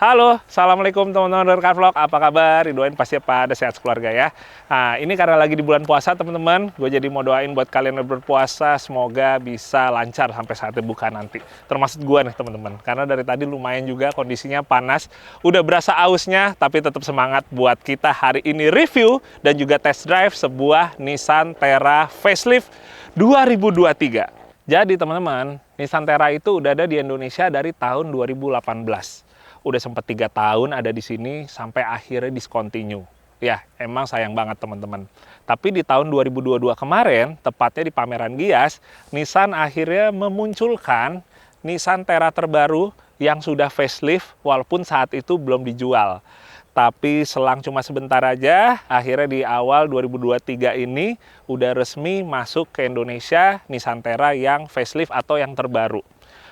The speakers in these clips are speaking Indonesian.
Halo, assalamualaikum teman-teman dari Car Vlog. Apa kabar? Doain pasti pada sehat keluarga ya. Nah, ini karena lagi di bulan puasa teman-teman, gue jadi mau doain buat kalian yang berpuasa, semoga bisa lancar sampai saatnya buka nanti. Termasuk gue nih teman-teman, karena dari tadi lumayan juga kondisinya panas. Udah berasa ausnya, tapi tetap semangat buat kita hari ini review dan juga test drive sebuah Nissan Terra Facelift 2023. Jadi teman-teman, Nissan Terra itu udah ada di Indonesia dari tahun 2018. Udah sempat 3 tahun ada di sini sampai akhirnya discontinue. Ya, emang sayang banget teman-teman. Tapi di tahun 2022 kemarin, tepatnya di pameran Gias, Nissan akhirnya memunculkan Nissan Terra terbaru yang sudah facelift walaupun saat itu belum dijual. Tapi selang cuma sebentar aja, akhirnya di awal 2023 ini udah resmi masuk ke Indonesia Nissan Terra yang facelift atau yang terbaru.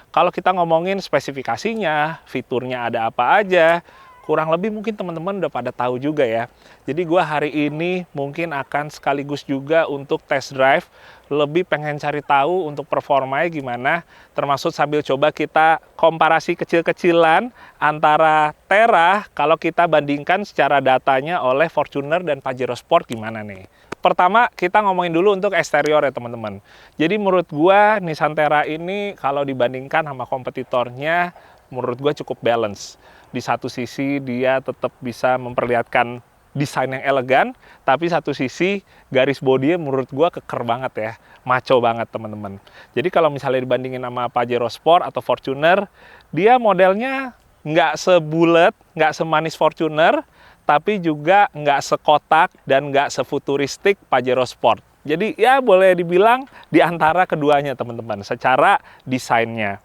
Kalau kita ngomongin spesifikasinya, fiturnya ada apa aja, kurang lebih mungkin teman-teman udah pada tahu juga ya. Jadi gua hari ini mungkin akan sekaligus juga untuk test drive, lebih pengen cari tahu untuk performanya gimana, termasuk sambil coba kita komparasi kecil-kecilan antara Terra kalau kita bandingkan secara datanya oleh Fortuner dan Pajero Sport gimana nih. Pertama, kita ngomongin dulu untuk eksterior ya teman-teman. Jadi menurut gua Nissan Terra ini kalau dibandingkan sama kompetitornya, menurut gua cukup balance. Di satu sisi dia tetap bisa memperlihatkan desain yang elegan, tapi satu sisi garis bodinya menurut gua keker banget ya, maco banget teman-teman. Jadi kalau misalnya dibandingin sama Pajero Sport atau Fortuner, dia modelnya nggak sebulet, nggak semanis Fortuner, tapi juga nggak sekotak dan nggak sefuturistik Pajero Sport. Jadi ya boleh dibilang di antara keduanya teman-teman, secara desainnya.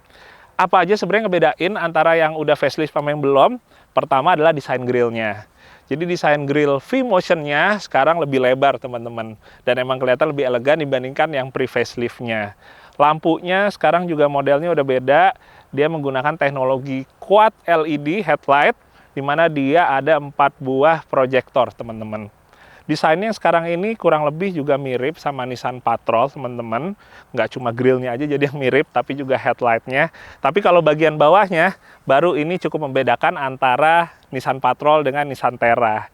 Apa aja sebenarnya ngebedain antara yang udah facelift sama yang belum? Pertama adalah desain grillnya. Jadi desain grill V-Motion-nya sekarang lebih lebar teman-teman. Dan emang kelihatan lebih elegan dibandingkan yang pre-facelift-nya. Lampunya sekarang juga modelnya udah beda. Dia menggunakan teknologi Quad LED headlight, di mana dia ada 4 buah proyektor teman-teman. Desainnya sekarang ini kurang lebih juga mirip sama Nissan Patrol teman-teman. Nggak cuma grillnya aja jadi yang mirip, tapi juga headlightnya. Tapi kalau bagian bawahnya, baru ini cukup membedakan antara Nissan Patrol dengan Nissan Terra.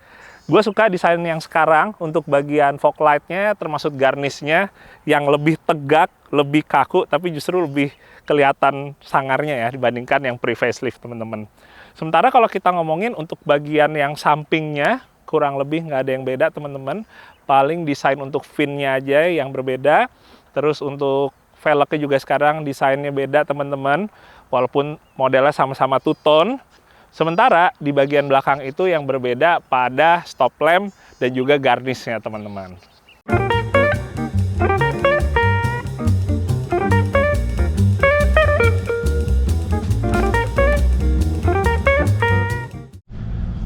Gue suka desain yang sekarang untuk bagian fog light-nya, termasuk garnishnya yang lebih tegak, lebih kaku, tapi justru lebih kelihatan sangarnya ya dibandingkan yang pre-facelift teman-teman. Sementara kalau kita ngomongin untuk bagian yang sampingnya, kurang lebih nggak ada yang beda teman-teman. Paling desain untuk fin-nya aja yang berbeda. Terus untuk velgnya juga sekarang desainnya beda teman-teman. Walaupun modelnya sama-sama two-tone. Sementara di bagian belakang itu yang berbeda pada stop lamp dan juga garnishnya teman-teman.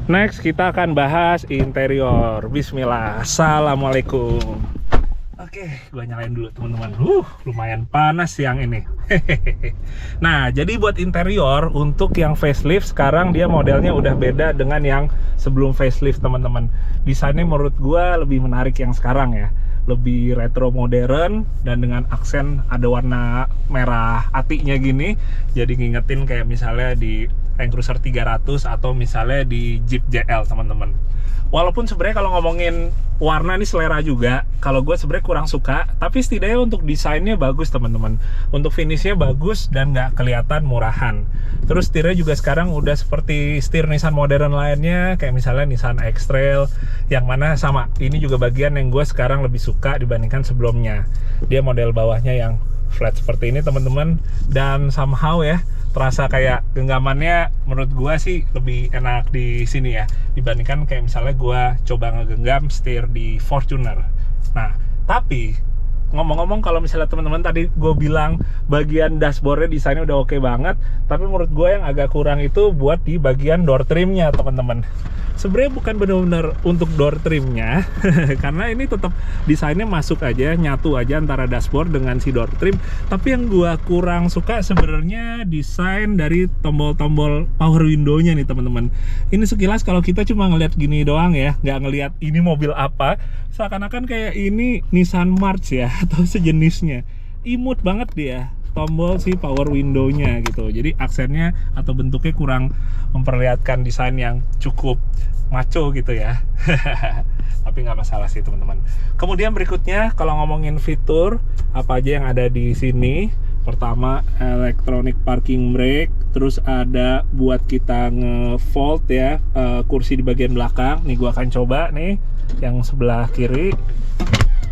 Next, kita akan bahas interior. Bismillah. Assalamualaikum. Oke, gue nyalain dulu teman-teman. Lumayan panas siang ini. Nah, jadi buat interior, untuk yang facelift, sekarang dia modelnya udah beda dengan yang sebelum facelift teman-teman. Desainnya menurut gue lebih menarik yang sekarang ya. Lebih retro modern, dan dengan aksen ada warna merah atinya gini. Jadi ngingetin kayak misalnya di Land Cruiser 300 atau misalnya di Jeep JL teman-teman. Walaupun sebenarnya kalau ngomongin warna ini selera juga, kalau gue sebenarnya kurang suka, tapi setidaknya untuk desainnya bagus teman-teman. Untuk finishnya bagus dan nggak kelihatan murahan. Terus setirnya juga sekarang udah seperti setir Nissan modern lainnya, kayak misalnya Nissan X-Trail, yang mana sama, ini juga bagian yang gue sekarang lebih suka dibandingkan sebelumnya. Dia model bawahnya yang flat seperti ini teman-teman, dan somehow ya terasa kayak genggamannya menurut gua sih lebih enak di sini ya dibandingkan kayak misalnya gua coba ngegenggam setir di Fortuner. Nah, tapi ngomong-ngomong, kalau misalnya teman-teman tadi gue bilang bagian dashboardnya desainnya udah oke banget, tapi menurut gue yang agak kurang itu buat di bagian door trimnya teman-teman. Sebenarnya bukan benar-benar untuk door trimnya karena ini tetap desainnya masuk aja, nyatu aja antara dashboard dengan si door trim. Tapi yang gue kurang suka sebenarnya desain dari tombol-tombol power window-nya nih teman-teman. Ini sekilas kalau kita cuma ngeliat gini doang ya, nggak ngeliat ini mobil apa, seakan-akan kayak ini Nissan March ya atau sejenisnya. Imut banget dia tombol si power window-nya gitu. Jadi aksennya atau bentuknya kurang memperlihatkan desain yang cukup maco gitu ya. Tapi nggak masalah sih teman-teman. Kemudian berikutnya kalau ngomongin fitur apa aja yang ada di sini. Pertama, electronic parking brake, terus ada buat kita nge-fold ya kursi di bagian belakang. Nih gua akan coba nih yang sebelah kiri.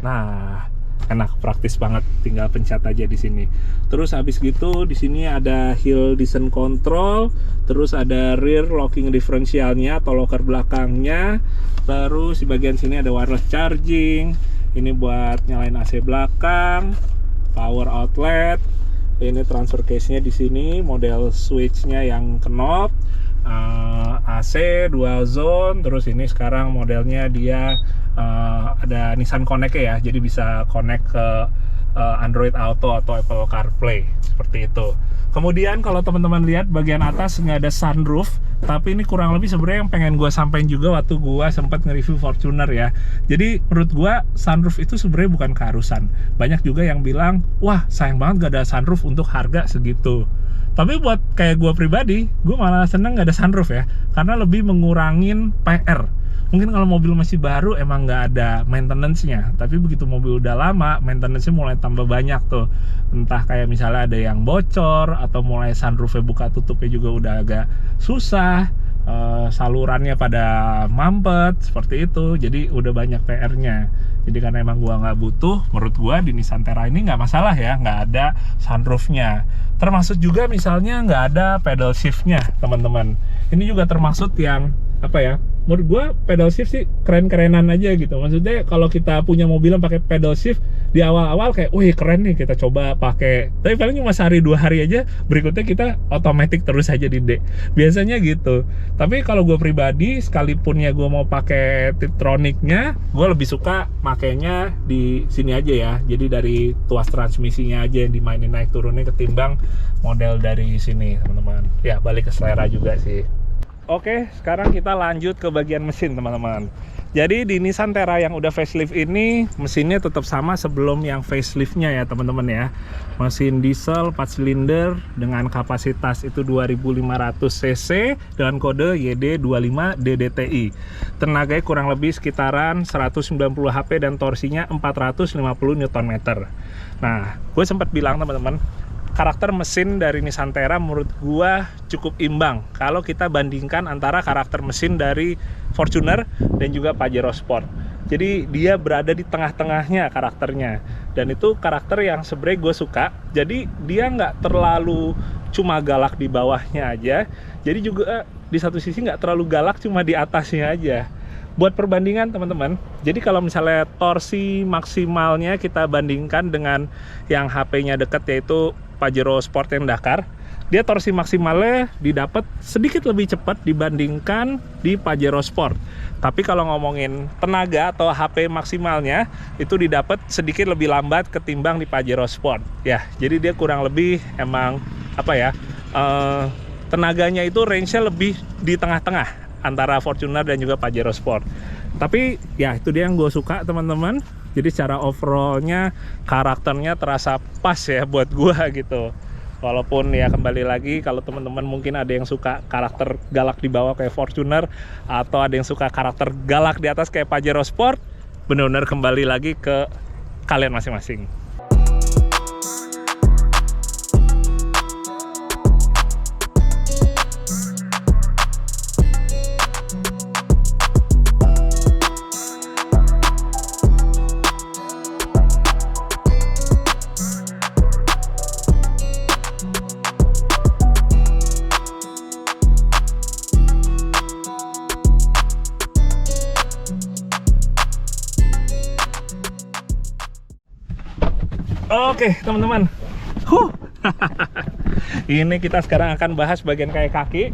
Nah, enak, praktis banget, tinggal pencet aja di sini. Terus habis gitu di sini ada hill descent control, terus ada rear locking differentialnya atau locker belakangnya. Terus di bagian sini ada wireless charging. Ini buat nyalain AC belakang, power outlet. Ini transfer case-nya di sini, model switch-nya yang knob. AC dual zone, terus ini sekarang modelnya dia ada Nissan Connect ya, jadi bisa connect ke Android Auto atau Apple CarPlay seperti itu. Kemudian kalau teman-teman lihat bagian atas nggak ada sunroof, tapi ini kurang lebih sebenarnya yang pengen gue sampaikan juga waktu gue sempat nge-review Fortuner ya. Jadi menurut gue sunroof itu sebenarnya bukan keharusan. Banyak juga yang bilang, wah sayang banget gak ada sunroof untuk harga segitu. Tapi buat kayak gue pribadi, gue malah seneng gak ada sunroof ya, karena lebih mengurangin PR. Mungkin kalau mobil masih baru emang nggak ada maintenance-nya, tapi begitu mobil udah lama, maintenance-nya mulai tambah banyak tuh. Entah kayak misalnya ada yang bocor, atau mulai sunroof-nya buka tutupnya juga udah agak susah, salurannya pada mampet, seperti itu. Jadi udah banyak PR-nya. Jadi karena emang gua nggak butuh, menurut gua di Nissan Terra ini nggak masalah ya, nggak ada sunroof-nya. Termasuk juga misalnya nggak ada pedal shift-nya, teman-teman. Ini juga termasuk yang apa ya? Menurut gue pedal shift sih keren-kerenan aja gitu. Maksudnya kalau kita punya mobil yang pakai pedal shift di awal-awal kayak, wih keren nih, kita coba pakai. Tapi paling cuma sehari 2 hari aja, berikutnya kita otomatis terus aja di D. Biasanya gitu. Tapi kalau gue pribadi, sekalipun ya gue mau pakai Tiptronicnya, gue lebih suka makainya di sini aja ya. Jadi dari tuas transmisinya aja yang dimainin naik turunnya ketimbang model dari sini, teman-teman. Ya balik ke selera juga sih. Oke, sekarang kita lanjut ke bagian mesin teman-teman. Jadi di Nissan Terra yang udah facelift ini, mesinnya tetap sama sebelum yang faceliftnya ya teman-teman ya. Mesin diesel 4 silinder dengan kapasitas itu 2500 cc dengan kode YD25 DDTI. Tenaganya kurang lebih sekitaran 190 HP dan torsinya 450 Nm. Nah, gue sempat bilang teman-teman, karakter mesin dari Nissan Terra menurut gua cukup imbang kalau kita bandingkan antara karakter mesin dari Fortuner dan juga Pajero Sport. Jadi dia berada di tengah-tengahnya karakternya, dan itu karakter yang sebenarnya gue suka. Jadi dia nggak terlalu cuma galak di bawahnya aja, jadi juga di satu sisi nggak terlalu galak cuma di atasnya aja. Buat perbandingan teman-teman, jadi kalau misalnya torsi maksimalnya kita bandingkan dengan yang HP-nya deket yaitu Pajero Sport yang Dakar, dia torsi maksimalnya didapat sedikit lebih cepat dibandingkan di Pajero Sport. Tapi kalau ngomongin tenaga atau HP maksimalnya itu didapat sedikit lebih lambat ketimbang di Pajero Sport. Ya, jadi dia kurang lebih emang apa ya? Tenaganya itu range-nya lebih di tengah-tengah antara Fortuner dan juga Pajero Sport. Tapi ya itu dia yang gue suka teman-teman. Jadi secara overallnya karakternya terasa pas ya buat gue gitu. Walaupun ya kembali lagi kalau teman-teman mungkin ada yang suka karakter galak di bawah kayak Fortuner, atau ada yang suka karakter galak di atas kayak Pajero Sport, benar-benar kembali lagi ke kalian masing-masing. Oke, teman-teman. Ini kita sekarang akan bahas bagian kayak kaki.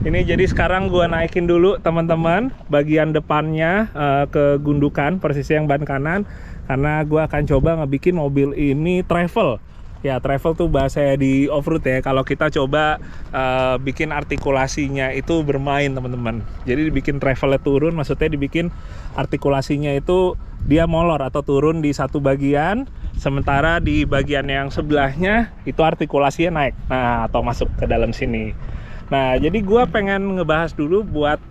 Ini jadi sekarang gua naikin dulu teman-teman bagian depannya ke gundukan persis yang ban kanan, karena gua akan coba ngebikin mobil ini travel. Ya, travel tuh bahasa di off-road ya. Kalau kita coba bikin artikulasinya itu bermain teman-teman. Jadi dibikin travelnya turun, maksudnya dibikin artikulasinya itu dia molor atau turun di satu bagian, sementara di bagian yang sebelahnya itu artikulasinya naik. Nah, atau masuk ke dalam sini. Nah, jadi gue pengen ngebahas dulu buat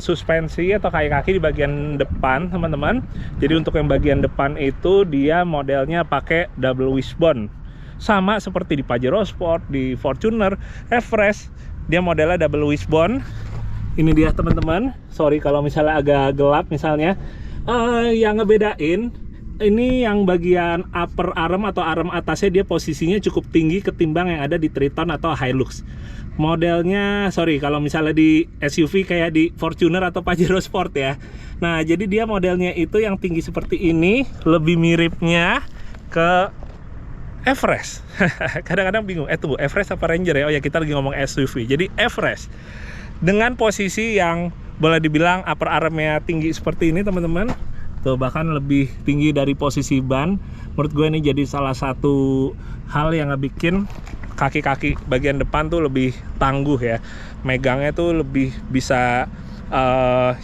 suspensi atau kaki-kaki di bagian depan teman-teman. Jadi untuk yang bagian depan itu dia modelnya pakai double wishbone. Sama seperti di Pajero Sport, di Fortuner, Everest, dia modelnya double wishbone. Ini dia teman-teman. Sorry kalau misalnya agak gelap misalnya. Yang ngebedain ini yang bagian upper arm atau arm atasnya dia posisinya cukup tinggi ketimbang yang ada di Triton atau Hilux. Modelnya, sorry kalau misalnya di SUV kayak di Fortuner atau Pajero Sport ya. Nah, jadi dia modelnya itu yang tinggi seperti ini, lebih miripnya ke Everest. Kadang-kadang bingung, tunggu, Everest apa Ranger ya? Oh ya, kita lagi ngomong SUV. Jadi Everest dengan posisi yang boleh dibilang upper armnya tinggi seperti ini teman-teman. Tuh, bahkan lebih tinggi dari posisi ban. Menurut gue ini jadi salah satu hal yang ngebikin kaki-kaki bagian depan tuh lebih tangguh ya. Megangnya tuh lebih bisa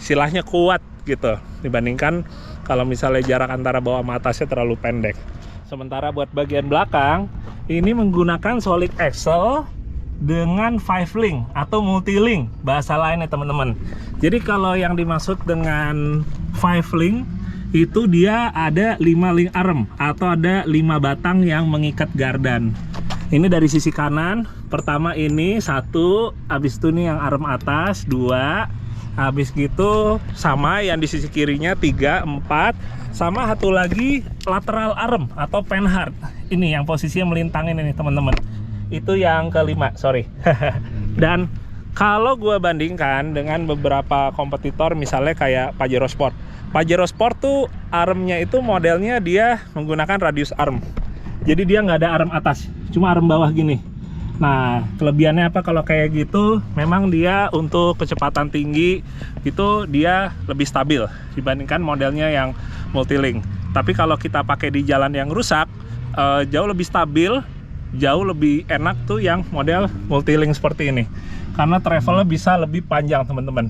silahnya kuat gitu dibandingkan kalau misalnya jarak antara bawah sama atasnya terlalu pendek. Sementara buat bagian belakang ini menggunakan solid axle dengan 5-link atau multi-link bahasa lainnya teman-teman. Jadi kalau yang dimaksud dengan 5-link itu dia ada 5 link arm atau ada 5 batang yang mengikat gardan. Ini dari sisi kanan, pertama ini 1, habis itu nih yang arm atas 2, habis gitu sama yang di sisi kirinya 3, 4, sama satu lagi lateral arm atau penhard. Ini yang posisinya melintangin ini teman-teman. Itu yang kelima, sorry. Dan kalau gue bandingkan dengan beberapa kompetitor misalnya kayak Pajero Sport. Pajero Sport tuh armnya itu modelnya dia menggunakan radius arm. Jadi dia nggak ada arm atas, cuma arm bawah gini. Nah, kelebihannya apa kalau kayak gitu? Memang dia untuk kecepatan tinggi itu dia lebih stabil dibandingkan modelnya yang multi-link. Tapi kalau kita pakai di jalan yang rusak, jauh lebih stabil, jauh lebih enak tuh yang model multi-link seperti ini. Karena travelnya bisa lebih panjang teman-teman.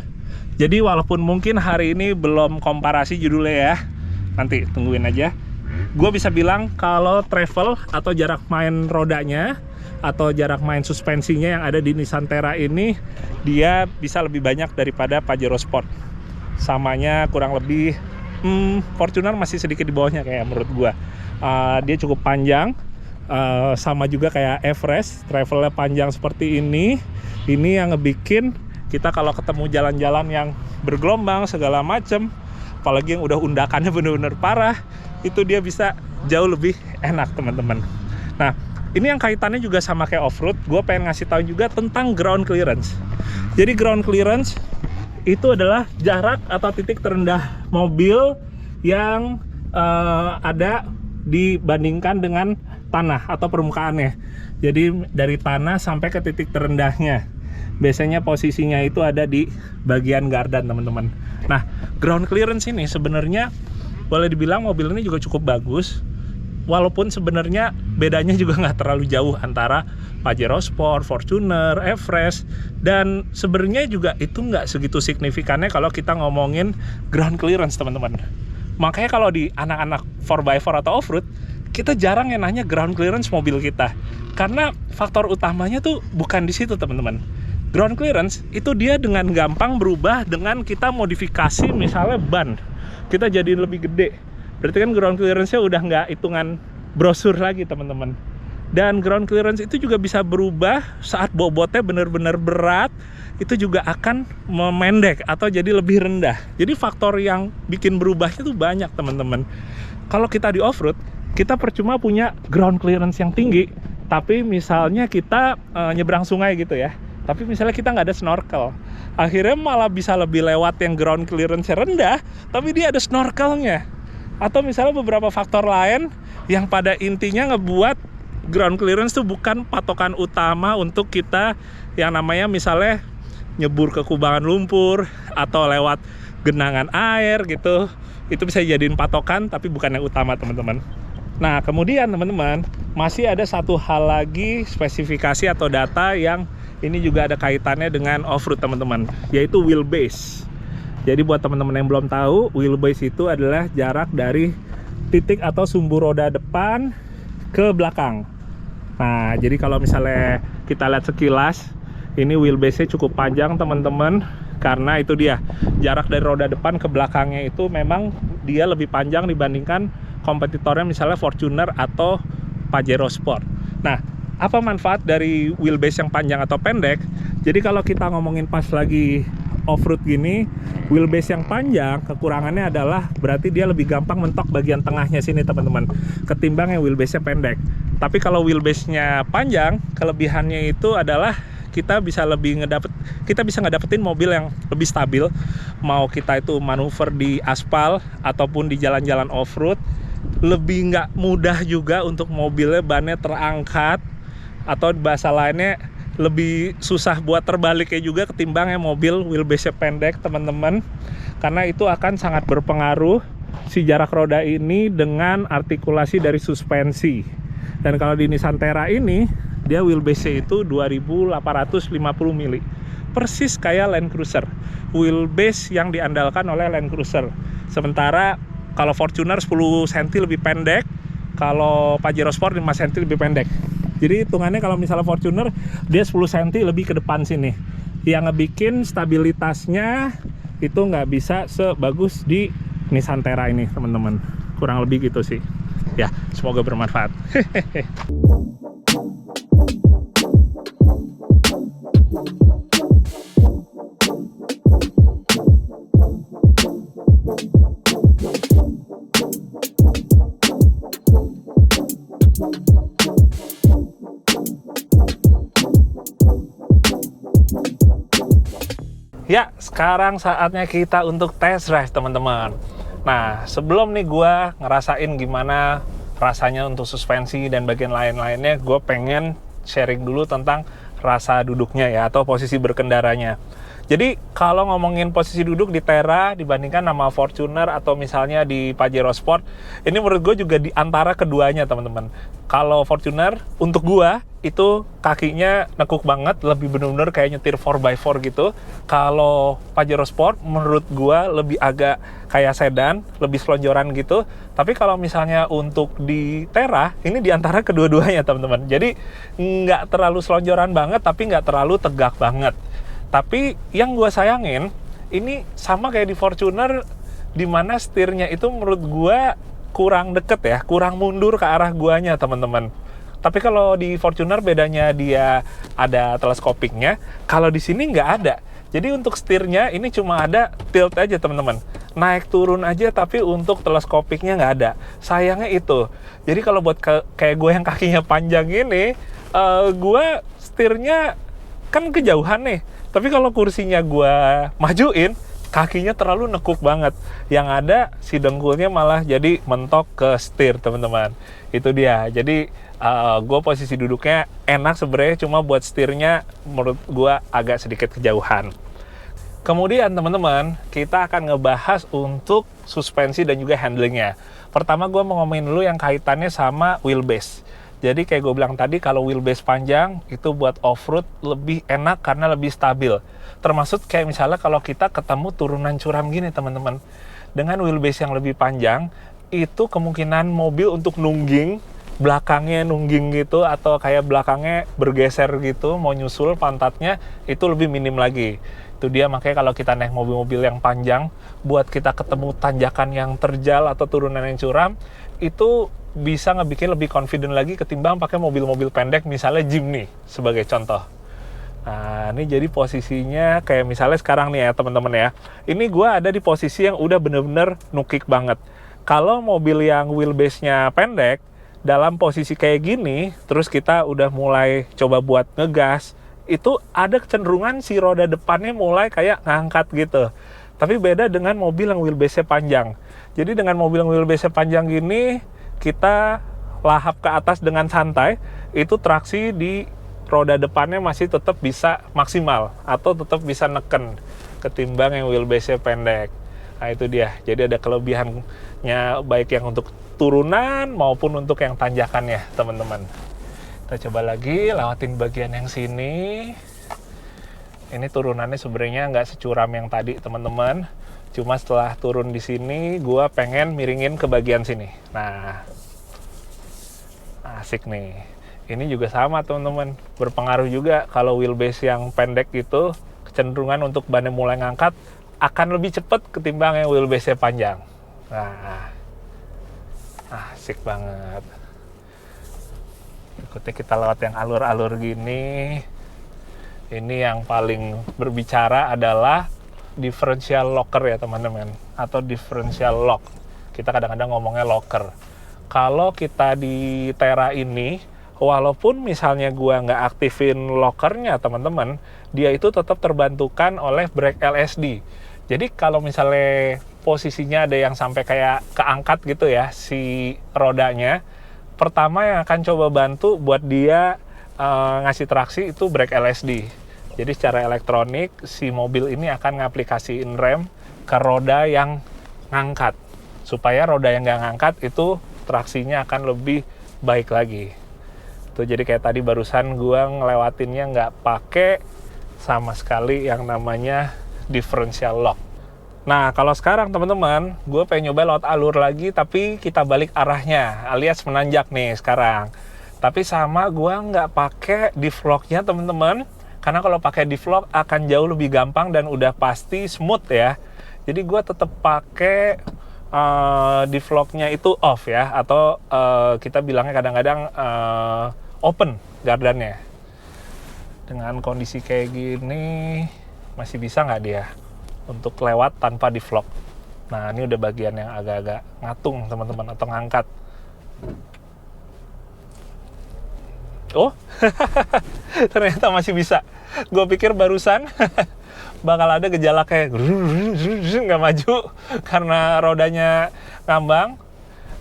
Jadi walaupun mungkin hari ini belum komparasi judulnya ya, nanti tungguin aja. Gue bisa bilang kalau travel atau jarak main rodanya atau jarak main suspensinya yang ada di Nusantara ini, dia bisa lebih banyak daripada Pajero Sport. Samanya kurang lebih Fortuner masih sedikit di bawahnya kayak menurut gue. Dia cukup panjang, sama juga kayak Everest, travelnya panjang seperti ini. Ini yang ngebikin kita kalau ketemu jalan-jalan yang bergelombang segala macem, apalagi yang udah undakannya bener-bener parah, itu dia bisa jauh lebih enak teman-teman. Nah, ini yang kaitannya juga sama kayak off-road. Gue pengen ngasih tahu juga tentang ground clearance. Jadi ground clearance itu adalah jarak atau titik terendah mobil yang ada dibandingkan dengan tanah atau permukaannya. Jadi dari tanah sampai ke titik terendahnya. Biasanya posisinya itu ada di bagian gardan teman-teman. Nah, ground clearance ini sebenarnya boleh dibilang mobil ini juga cukup bagus. Walaupun sebenarnya bedanya juga nggak terlalu jauh antara Pajero Sport, Fortuner, Everest. Dan sebenarnya juga itu nggak segitu signifikannya kalau kita ngomongin ground clearance teman-teman. Makanya kalau di anak-anak 4x4 atau off-road, kita jarang yang nanya ground clearance mobil kita. Karena faktor utamanya tuh bukan di situ teman-teman. Ground clearance itu dia dengan gampang berubah dengan kita modifikasi misalnya ban. Kita jadiin lebih gede. Berarti kan ground clearance-nya udah nggak hitungan brosur lagi teman-teman. Dan ground clearance itu juga bisa berubah saat bobotnya benar-benar berat. Itu juga akan memendek atau jadi lebih rendah. Jadi faktor yang bikin berubahnya tuh banyak teman-teman. Kalau kita di off-road, kita percuma punya ground clearance yang tinggi. Tapi misalnya kita nyebrang sungai gitu ya. Tapi misalnya kita nggak ada snorkel, akhirnya malah bisa lebih lewat yang ground clearance rendah, tapi dia ada snorkelnya. Atau misalnya beberapa faktor lain, yang pada intinya ngebuat ground clearance tuh bukan patokan utama untuk kita yang namanya misalnya nyebur ke kubangan lumpur atau lewat genangan air gitu. Itu bisa jadiin patokan tapi bukan yang utama teman-teman. Nah kemudian teman-teman, masih ada satu hal lagi spesifikasi atau data yang ini juga ada kaitannya dengan off-road teman-teman, yaitu wheelbase. Jadi buat teman-teman yang belum tahu, wheelbase itu adalah jarak dari titik atau sumbu roda depan ke belakang. Nah jadi kalau misalnya kita lihat sekilas, ini wheelbase-nya cukup panjang teman-teman, karena itu dia jarak dari roda depan ke belakangnya itu memang dia lebih panjang dibandingkan kompetitornya misalnya Fortuner atau Pajero Sport. Nah, apa manfaat dari wheelbase yang panjang atau pendek? Jadi kalau kita ngomongin pas lagi off-road gini, wheelbase yang panjang kekurangannya adalah berarti dia lebih gampang mentok bagian tengahnya sini teman-teman, ketimbang yang wheelbase-nya pendek. Tapi kalau wheelbase-nya panjang, kelebihannya itu adalah kita bisa ngedapetin mobil yang lebih stabil, mau kita itu manuver di aspal ataupun di jalan-jalan off-road, lebih nggak mudah juga untuk mobilnya bannya terangkat, atau bahasa lainnya lebih susah buat terbaliknya juga ketimbang yang mobil wheelbase-nya pendek teman-teman, karena itu akan sangat berpengaruh si jarak roda ini dengan artikulasi dari suspensi. Dan kalau di Nissan Terra ini dia wheelbase itu 2850 mili, persis kayak Land Cruiser, wheelbase yang diandalkan oleh Land Cruiser. Sementara kalau Fortuner 10 cm lebih pendek, kalau Pajero Sport 5 cm lebih pendek. Jadi hitungannya kalau misalnya Fortuner dia 10 cm lebih ke depan sini, yang ngebikin stabilitasnya itu nggak bisa sebagus di Nissan Terra ini teman-teman. Kurang lebih gitu sih. Ya, semoga bermanfaat. Ya, sekarang saatnya kita untuk test drive teman-teman. Nah, sebelum nih gue ngerasain gimana rasanya untuk suspensi dan bagian lain-lainnya, gue pengen sharing dulu tentang rasa duduknya ya, atau posisi berkendaranya. Jadi kalau ngomongin posisi duduk di Terra dibandingkan sama Fortuner atau misalnya di Pajero Sport, ini menurut gue juga di antara keduanya teman-teman. Kalau Fortuner untuk gue itu kakinya nekuk banget, lebih bener-bener kayak nyetir 4x4 gitu. Kalau Pajero Sport menurut gue lebih agak kayak sedan, lebih selonjoran gitu. Tapi kalau misalnya untuk di Terra, ini di antara kedua-duanya teman-teman. Jadi nggak terlalu selonjoran banget, tapi nggak terlalu tegak banget. Tapi yang gue sayangin, ini sama kayak di Fortuner, dimana setirnya itu menurut gue kurang deket ya, kurang mundur ke arah guanya teman-teman. Tapi kalau di Fortuner bedanya dia ada teleskopiknya, kalau di sini nggak ada. Jadi untuk setirnya ini cuma ada tilt aja teman-teman, naik turun aja, tapi untuk teleskopiknya nggak ada. Sayangnya itu. Jadi kalau buat kayak gue yang kakinya panjang ini, gue setirnya kan kejauhan nih. Tapi kalau kursinya gue majuin, kakinya terlalu nekuk banget. Yang ada si dengkulnya malah jadi mentok ke setir teman-teman. Itu dia. Jadi gue posisi duduknya enak sebenarnya, cuma buat setirnya menurut gue agak sedikit kejauhan. Kemudian teman-teman, kita akan ngebahas untuk suspensi dan juga handlingnya. Pertama gue mau ngomongin dulu yang kaitannya sama wheelbase. Jadi kayak gue bilang tadi, kalau wheelbase panjang itu buat off-road lebih enak karena lebih stabil. Termasuk kayak misalnya kalau kita ketemu turunan curam gini teman-teman. Dengan wheelbase yang lebih panjang, itu kemungkinan mobil untuk nungging, belakangnya nungging gitu, atau kayak belakangnya bergeser gitu, mau nyusul pantatnya, itu lebih minim lagi. Itu dia makanya kalau kita naik mobil-mobil yang panjang, buat kita ketemu tanjakan yang terjal atau turunan yang curam, itu bisa ngebikin lebih confident lagi ketimbang pakai mobil-mobil pendek, misalnya Jimny sebagai contoh. Nah, ini jadi posisinya kayak misalnya sekarang nih ya teman-teman ya. Ini gue ada di posisi yang udah bener-bener nukik banget. Kalau mobil yang wheelbase-nya pendek, dalam posisi kayak gini, terus kita udah mulai coba buat ngegas, itu ada kecenderungan si roda depannya mulai kayak ngangkat gitu. Tapi beda dengan mobil yang wheelbase-nya panjang. Jadi dengan mobil yang wheelbase-nya panjang gini, kita lahap ke atas dengan santai, itu traksi di roda depannya masih tetap bisa maksimal atau tetap bisa neken ketimbang yang wheelbase-nya pendek. Nah itu dia, jadi ada kelebihannya baik yang untuk turunan maupun untuk yang tanjakannya teman-teman. Kita coba lagi lewatin bagian yang sini. Ini turunannya sebenarnya nggak securam yang tadi teman-teman. Cuma setelah turun di sini, gue pengen miringin ke bagian sini. Nah, asik nih. Ini juga sama teman-teman. Berpengaruh juga kalau wheelbase yang pendek itu, kecenderungan untuk bannya mulai ngangkat akan lebih cepat ketimbang yang wheelbase-nya panjang. Nah, asik banget. Berikutnya kita lewat yang alur-alur gini. Ini yang paling berbicara adalah differential locker ya teman-teman, atau differential lock. Kita kadang-kadang ngomongnya locker. Kalau kita di Terra ini, walaupun misalnya gua nggak aktifin lockernya teman-teman, dia itu tetap terbantukan oleh brake LSD. Jadi kalau misalnya posisinya ada yang sampai kayak keangkat gitu ya si rodanya, pertama yang akan coba bantu buat dia ngasih traksi itu brake LSD. Jadi secara elektronik si mobil ini akan ngaplikasiin rem ke roda yang ngangkat, supaya roda yang nggak ngangkat itu traksinya akan lebih baik lagi. Tuh, jadi kayak tadi barusan gua ngelewatinnya nggak pakai sama sekali yang namanya differential lock. Nah kalau sekarang teman-teman, gue pengen nyoba lewat alur lagi tapi kita balik arahnya, alias menanjak nih sekarang. Tapi sama gua nggak pakai diff lock-nya teman-teman. Karena kalau pakai diff lock akan jauh lebih gampang dan udah pasti smooth ya. Jadi gue tetap pakai diff lock-nya itu off ya, atau kita bilangnya kadang-kadang open gardannya. Dengan kondisi kayak gini masih bisa nggak dia untuk lewat tanpa diff lock? Nah ini udah bagian yang agak-agak ngatung teman-teman, atau ngangkat. Oh, ternyata masih bisa. Gue pikir barusan bakal ada gejala kayak nggak maju karena rodanya ngambang.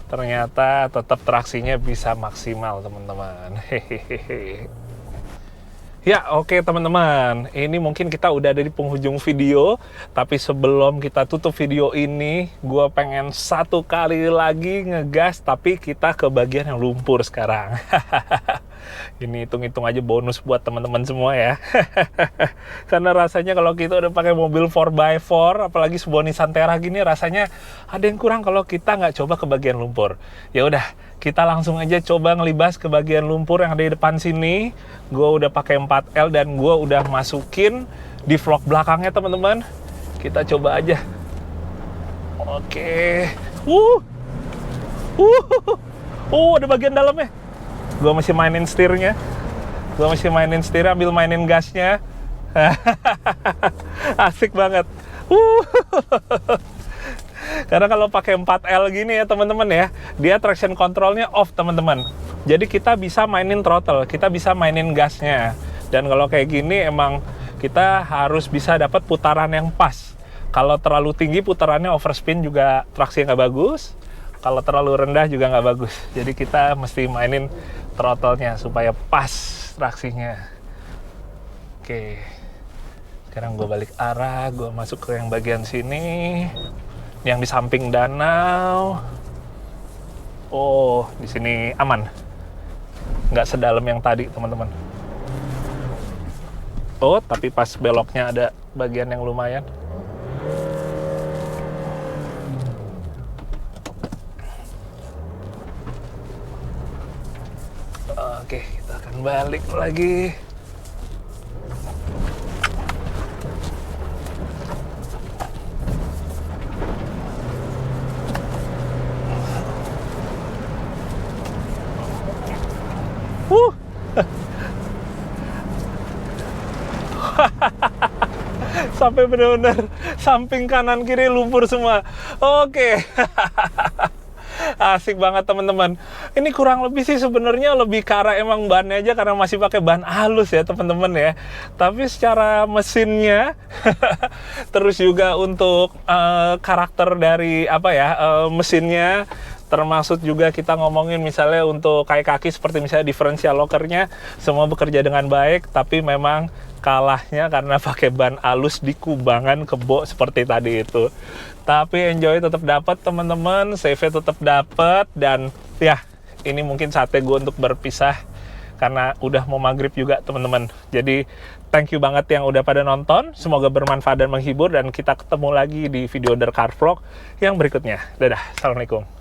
Ternyata tetap traksinya bisa maksimal teman-teman. Hehehe. Ya oke teman-teman, ini mungkin kita udah ada di penghujung video. Tapi sebelum kita tutup video ini, gue pengen satu kali lagi ngegas, tapi kita ke bagian yang lumpur sekarang. Ini hitung-hitung aja bonus buat teman-teman semua ya. Karena rasanya kalau kita udah pakai mobil 4x4, apalagi sebuah Nissan Terra gini, rasanya ada yang kurang kalau kita nggak coba ke bagian lumpur. Ya udah, kita langsung aja coba ngelibas ke bagian lumpur yang ada di depan sini. Gue udah pakai 4L dan gue udah masukin di vlog belakangnya teman-teman. Kita coba aja. Oke. Ada bagian dalamnya. Gue masih mainin setirnya. Ambil mainin gasnya. Asik banget. Karena kalau pakai 4L gini ya teman-teman ya, dia traction controlnya off teman-teman. Jadi kita bisa mainin throttle, kita bisa mainin gasnya. Dan kalau kayak gini emang kita harus bisa dapat putaran yang pas. Kalau terlalu tinggi putarannya overspin juga traksi nggak bagus. Kalau terlalu rendah juga nggak bagus. Jadi kita mesti mainin throttle-nya supaya pas traksinya. Oke. Sekarang gue balik arah, gue masuk ke yang bagian sini. Yang di samping danau. Oh, di sini aman. Nggak sedalam yang tadi, teman-teman. Oh, tapi pas beloknya ada bagian yang lumayan. Oke, kita akan balik lagi. Sampai benar-benar samping kanan kiri lumpur semua. Oke. Asik banget teman-teman. Ini kurang lebih sih sebenarnya lebih ke arah emang bannya aja karena masih pakai ban halus ya teman-teman ya. Tapi secara mesinnya terus juga untuk karakter dari mesinnya, termasuk juga kita ngomongin misalnya untuk kaki seperti misalnya differential lockernya semua bekerja dengan baik, tapi memang kalahnya karena pakai ban halus di kubangan kebo seperti tadi itu. Tapi enjoy tetap dapat teman-teman, save tetap dapat, dan ya ini mungkin saatnya gue untuk berpisah karena udah mau maghrib juga teman-teman. Jadi thank you banget yang udah pada nonton, semoga bermanfaat dan menghibur, dan kita ketemu lagi di video The Car Vlog yang berikutnya. Dadah, assalamualaikum.